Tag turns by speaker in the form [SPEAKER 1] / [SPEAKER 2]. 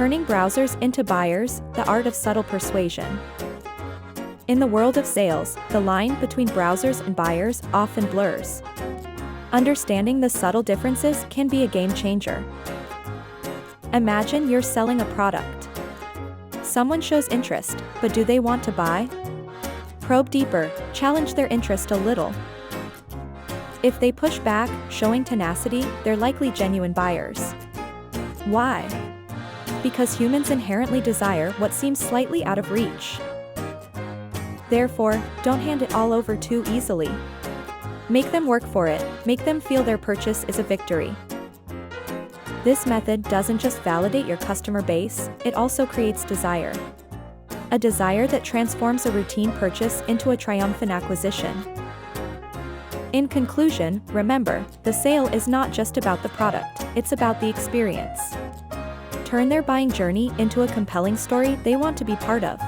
[SPEAKER 1] Turning browsers into buyers, the art of subtle persuasion. In the world of sales, the line between browsers and buyers often blurs. Understanding the subtle differences can be a game changer. Imagine you're selling a product. Someone shows interest, but do they want to buy? Probe deeper, challenge their interest a little. If they push back, showing tenacity, they're likely genuine buyers. Why? Because humans inherently desire what seems slightly out of reach. Therefore, don't hand it all over too easily. Make them work for it, make them feel their purchase is a victory. This method doesn't just validate your customer base, it also creates desire. A desire that transforms a routine purchase into a triumphant acquisition. In conclusion, remember, the sale is not just about the product, it's about the experience. Turn their buying journey into a compelling story they want to be part of.